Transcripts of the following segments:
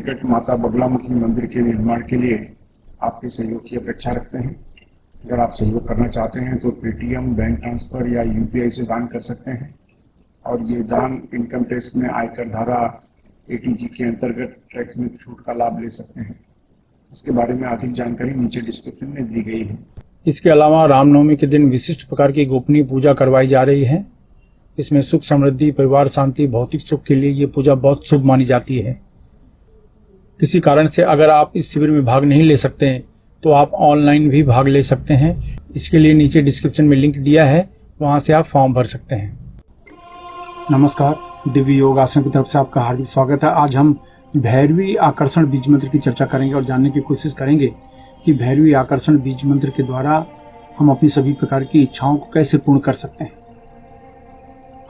निकट माता बगलामुखी मंदिर के निर्माण के लिए आपके सहयोग की अपेक्षा रखते हैं। अगर आप सहयोग करना चाहते हैं तो पेटीएम, बैंक ट्रांसफर या यूपीआई से दान कर सकते हैं और ये दान इनकम टैक्स में आयकर धारा एटीजी के अंतर्गत टैक्स में छूट का लाभ ले सकते हैं। इसके बारे में अधिक जानकारी नीचे डिस्क्रिप्शन में दी गई है। इसके अलावा रामनवमी के दिन विशिष्ट प्रकार की गोपनीय पूजा करवाई जा रही है। इसमें सुख समृद्धि, परिवार शांति, भौतिक सुख के लिए ये पूजा बहुत शुभ मानी जाती है। किसी कारण से अगर आप इस शिविर में भाग नहीं ले सकते हैं तो आप ऑनलाइन भी भाग ले सकते हैं। इसके लिए नीचे डिस्क्रिप्शन में लिंक दिया है, वहां से आप फॉर्म भर सकते हैं। नमस्कार, दिव्य योग आश्रम की तरफ से आपका हार्दिक स्वागत है। आज हम भैरवी आकर्षण बीज मंत्र की चर्चा करेंगे और जानने की कोशिश करेंगे कि भैरवी आकर्षण बीज मंत्र के द्वारा हम अपनी सभी प्रकार की इच्छाओं को कैसे पूर्ण कर सकते हैं।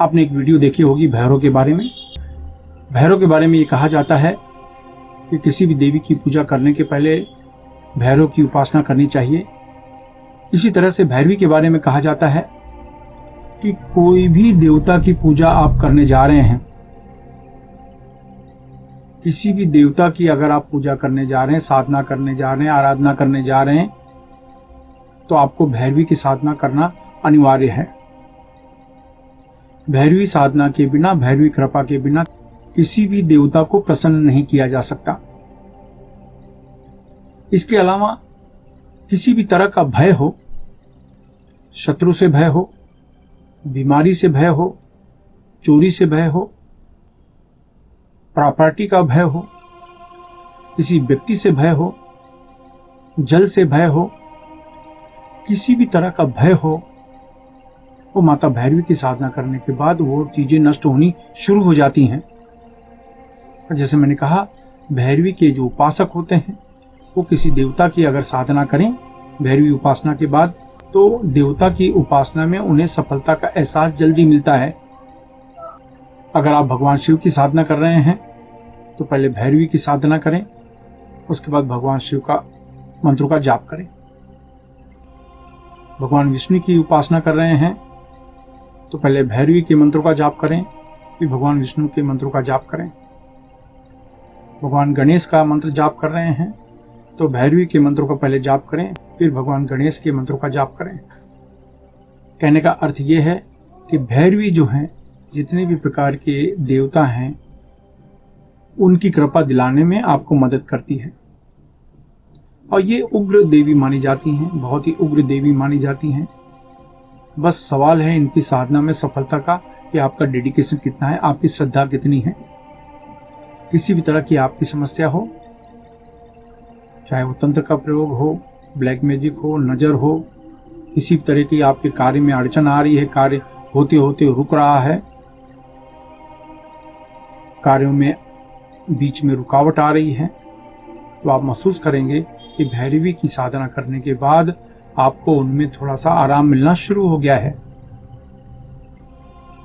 आपने एक वीडियो देखी होगी भैरव के बारे में। भैरव के बारे में ये कहा जाता है कि किसी भी देवी की पूजा करने के पहले भैरव की उपासना करनी चाहिए। इसी तरह से भैरवी के बारे में कहा जाता है कि कोई भी देवता की पूजा आप करने जा रहे हैं, किसी भी देवता की अगर आप पूजा करने जा रहे हैं, साधना करने जा रहे हैं, आराधना करने जा रहे हैं, तो आपको भैरवी की साधना करना अनिवार्य है। भैरवी साधना के बिना, भैरवी कृपा के बिना किसी भी देवता को प्रसन्न नहीं किया जा सकता। इसके अलावा किसी भी तरह का भय हो, शत्रु से भय हो, बीमारी से भय हो, चोरी से भय हो, प्रॉपर्टी का भय हो, किसी व्यक्ति से भय हो, जल से भय हो, किसी भी तरह का भय हो, वो माता भैरवी की साधना करने के बाद वो चीजें नष्ट होनी शुरू हो जाती हैं। जैसे मैंने कहा, भैरवी के जो उपासक होते हैं वो किसी देवता की अगर साधना करें भैरवी उपासना के बाद, तो देवता की उपासना में उन्हें सफलता का एहसास जल्दी मिलता है। अगर आप भगवान शिव की साधना कर रहे हैं तो पहले भैरवी की साधना करें, उसके बाद भगवान शिव का मंत्रों का जाप करें। भगवान विष्णु की उपासना कर रहे हैं तो पहले भैरवी के मंत्रों का जाप करें, फिर भगवान विष्णु के मंत्रों का जाप करें। भगवान गणेश का मंत्र जाप कर रहे हैं तो भैरवी के मंत्रों का पहले जाप करें, फिर भगवान गणेश के मंत्रों का जाप करें। कहने का अर्थ यह है कि भैरवी जो है, जितने भी प्रकार के देवता हैं, उनकी कृपा दिलाने में आपको मदद करती है और ये उग्र देवी मानी जाती हैं, बहुत ही उग्र देवी मानी जाती हैं। बस सवाल है इनकी साधना में सफलता का कि आपका डेडिकेशन कितना है, आपकी श्रद्धा कितनी है। किसी भी तरह की आपकी समस्या हो, चाहे वो तंत्र का प्रयोग हो, ब्लैक मैजिक हो, नजर हो, किसी भी तरह की आपके कार्य में अड़चन आ रही है, कार्य होते होते रुक रहा है, कार्यों में बीच में रुकावट आ रही है, तो आप महसूस करेंगे कि भैरवी की साधना करने के बाद आपको उनमें थोड़ा सा आराम मिलना शुरू हो गया है।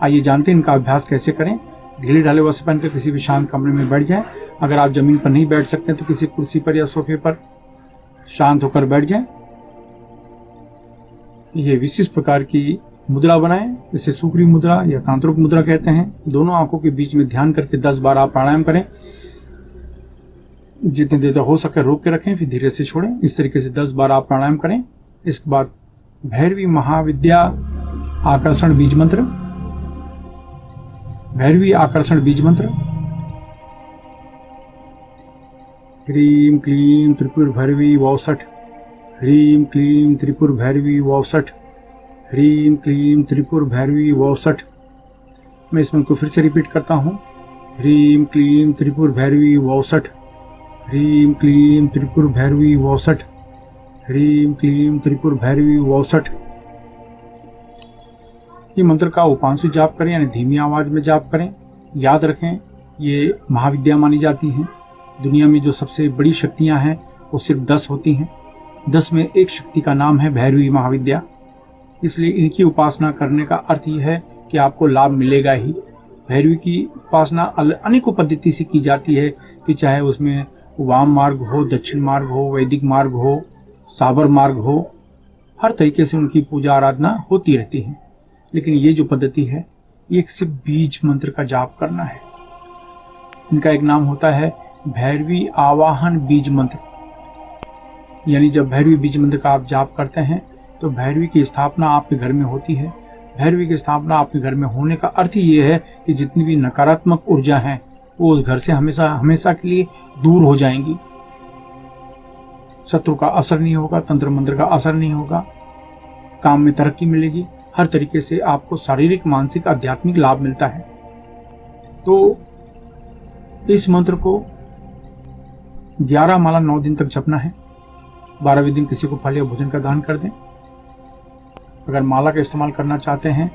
आइए जानते हैं इनका अभ्यास कैसे करें। ढीले ढाले वस्त्र पहनकर किसी भी शांत कमरे में बैठ जाएं। अगर आप जमीन पर नहीं बैठ सकते तो किसी कुर्सी पर या सोफे पर शांत होकर बैठ जाएं। ये विशिष्ट प्रकार की मुद्रा बनाएं, इसे सुक्री मुद्रा या तांत्रिक मुद्रा कहते हैं। दोनों आंखों के बीच में ध्यान करके 10 बार आप प्राणायाम करें। जितनी देर तक हो सके रोक के रखें, फिर धीरे से छोड़ें। इस तरीके से 10 बार आप प्राणायाम करें। इसके बाद भैरवी महाविद्या आकर्षण बीज मंत्र, भैरवी आकर्षण बीज मंत्र। ह्रीं क्लीं त्रिपुर भैरवी वौसठ, ह्रीं क्लीं त्रिपुर भैरवी वौसठ, ह्रीं क्लीं त्रिपुर भैरवी वौसठ। मैं इस मंत्र को फिर से रिपीट करता हूँ। ह्रीं क्लीं त्रिपुर भैरवी वौसठ, ह्रीं क्लीं त्रिपुर भैरवी वौसठ, ह्रीं क्लीं त्रिपुर भैरवी वौसठ। ये मंत्र का उपांशु जाप करें, यानी धीमी आवाज में जाप करें। याद रखें, ये महाविद्या मानी जाती हैं। दुनिया में जो सबसे बड़ी शक्तियां हैं वो सिर्फ 10 होती हैं। 10 में एक शक्ति का नाम है भैरवी महाविद्या। इसलिए इनकी उपासना करने का अर्थ यह है कि आपको लाभ मिलेगा ही। भैरवी की उपासना अनेकों पद्धति से की जाती है, कि चाहे उसमें वाम मार्ग हो, दक्षिण मार्ग हो, वैदिक मार्ग हो, साबर मार्ग हो, हर तरीके से उनकी पूजा आराधना होती रहती है। लेकिन ये जो पद्धति है, ये सिर्फ बीज मंत्र का जाप करना है। इनका एक नाम होता है भैरवी आवाहन बीज मंत्र, यानी जब भैरवी बीज मंत्र का आप जाप करते हैं तो भैरवी की स्थापना आपके घर में होती है। भैरवी की स्थापना आपके घर में होने का अर्थ ये है कि जितनी भी नकारात्मक ऊर्जा है वो उस घर से हमेशा हमेशा के लिए दूर हो जाएंगी। शत्रु का असर नहीं होगा, तंत्र मंत्र का असर नहीं होगा, काम में तरक्की मिलेगी, हर तरीके से आपको शारीरिक, मानसिक, आध्यात्मिक लाभ मिलता है। तो इस मंत्र को 11 माला 9 दिन तक जपना है। 12वें दिन किसी को फल या भोजन का दान कर दें। अगर माला का इस्तेमाल करना चाहते हैं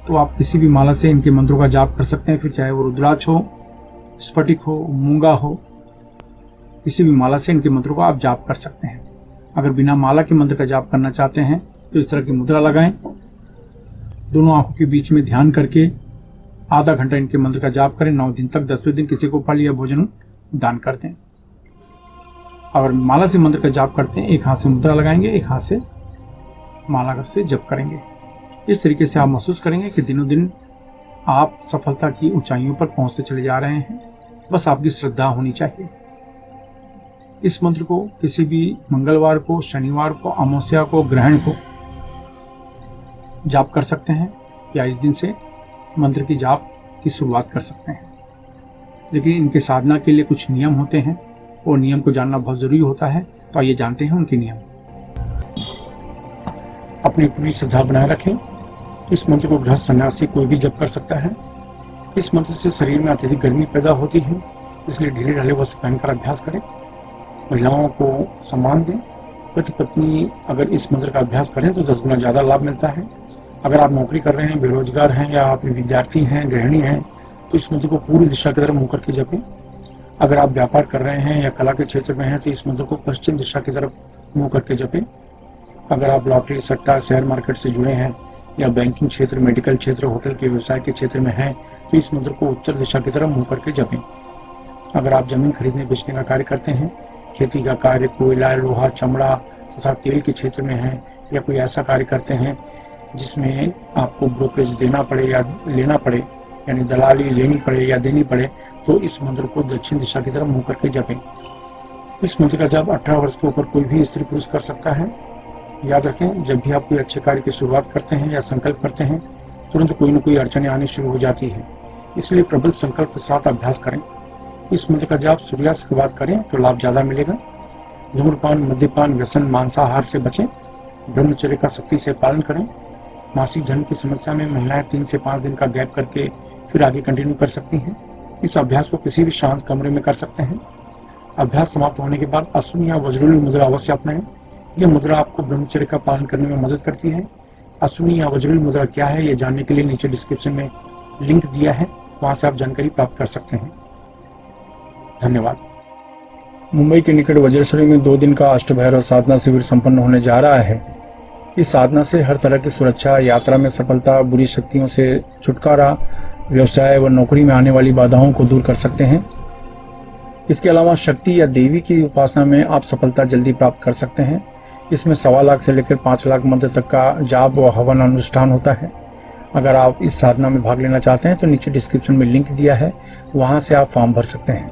तो आप किसी भी माला से इनके मंत्रों का जाप कर सकते हैं, फिर चाहे वो रुद्राक्ष हो, स्फटिक हो, मूंगा हो, किसी भी माला से इनके मंत्रों को आप जाप कर सकते हैं। अगर बिना माला के मंत्र का जाप करना चाहते हैं तो इस तरह की मुद्रा लगाएं, दोनों आंखों के बीच में ध्यान करके आधा घंटा इनके मंत्र का जाप करें। 9 दिन तक 10वें दिन किसी को फल या भोजन दान कर दें। अगर माला से मंत्र का जाप करते हैं, एक हाथ से मुद्रा लगाएंगे, एक हाथ से माला से जप करेंगे। इस तरीके से आप महसूस करेंगे कि दिनों दिन आप सफलता की ऊंचाइयों पर पहुंचते चले जा रहे हैं। बस आपकी श्रद्धा होनी चाहिए। इस मंत्र को किसी भी मंगलवार को, शनिवार को, अमावस्या को, ग्रहण को जाप कर सकते हैं या इस दिन से मंत्र की जाप की शुरुआत कर सकते हैं। लेकिन इनके साधना के लिए कुछ नियम होते हैं और नियम को जानना बहुत जरूरी होता है। तो आइए जानते हैं उनके नियम। अपनी पूरी श्रद्धा बनाए रखें। इस मंत्र को गृहस्थ सन्यासी कोई भी जप कर सकता है। इस मंत्र से शरीर में अत्यधिक गर्मी पैदा होती है, इसलिए ढीले ढाले वस्त्र पहनकर अभ्यास करें। महिलाओं को सम्मान दें। पति पत्नी अगर इस मंत्र का अभ्यास करें तो 10 गुना ज्यादा लाभ मिलता है। अगर आप नौकरी कर रहे हैं, बेरोजगार हैं या आप विद्यार्थी हैं, गृहिणी हैं, तो इस मंत्र को पूरी दिशा की तरफ मुंह करके जपें। अगर आप व्यापार कर रहे हैं या कला के क्षेत्र में हैं तो इस मंत्र को पश्चिम दिशा की तरफ मुंह करके जपें। अगर आप लॉटरी, सट्टा, शेयर मार्केट से जुड़े हैं या बैंकिंग क्षेत्र, मेडिकल क्षेत्र, होटल के व्यवसाय के क्षेत्र में हैं तो इस मंत्र को उत्तर दिशा की तरफ मुंह करके जपें। अगर आप जमीन खरीदने बेचने का कार्य करते हैं, खेती का कार्य, कोयला, लोहा, चमड़ा तथा तेल के क्षेत्र में हैं या कोई ऐसा कार्य करते हैं जिसमें आपको ब्रोकरेज देना पड़े या लेना पड़े, यानी दलाली लेनी पड़े या देनी पड़े, तो इस मंत्र को दक्षिण दिशा की तरफ मुंह करके जपें। इस मंत्र का जाप 18 वर्ष के ऊपर कोई भी स्त्री पुरुष कर सकता है। याद रखें, जब भी आप कोई अच्छे कार्य की शुरुआत करते हैं या संकल्प करते हैं, तुरंत कोई न कोई अड़चनें आनी शुरू हो जाती है, इसलिए प्रबल संकल्प के साथ अभ्यास करें। इस मंत्र का जाप सूर्यास्त के बाद करें तो लाभ ज्यादा मिलेगा। धूम्रपान, मद्यपान, व्यसन, मांसाहार से बचें। ब्रह्मचर्य का सख्ती से पालन करें। मासिक धर्म की समस्या में महिलाएं 3 से 5 दिन का गैप करके फिर आगे कंटिन्यू कर सकती हैं। इस अभ्यास को किसी भी शांत कमरे में कर सकते हैं। अभ्यास समाप्त होने के बाद अश्विनी या वज्रली मुद्रा अवश्य अपनाएं। यह मुद्रा आपको ब्रह्मचर्य का पालन करने में मदद करती है। अश्विनी या वज्रली मुद्रा क्या है, ये जानने के लिए नीचे डिस्क्रिप्शन में लिंक दिया है, वहां से आप जानकारी प्राप्त कर सकते हैं। धन्यवाद। मुंबई के निकट वज्रेश्वरी में 2 दिन का अष्टभैरव साधना शिविर संपन्न होने जा रहा है। इस साधना से हर तरह की सुरक्षा, यात्रा में सफलता, बुरी शक्तियों से छुटकारा, व्यवसाय व नौकरी में आने वाली बाधाओं को दूर कर सकते हैं। इसके अलावा शक्ति या देवी की उपासना में आप सफलता जल्दी प्राप्त कर सकते हैं। इसमें 1.25 लाख से लेकर 5 लाख मंत्र तक का जाप व हवन अनुष्ठान होता है। अगर आप इस साधना में भाग लेना चाहते हैं तो नीचे डिस्क्रिप्शन में लिंक दिया है, वहां से आप फॉर्म भर सकते हैं।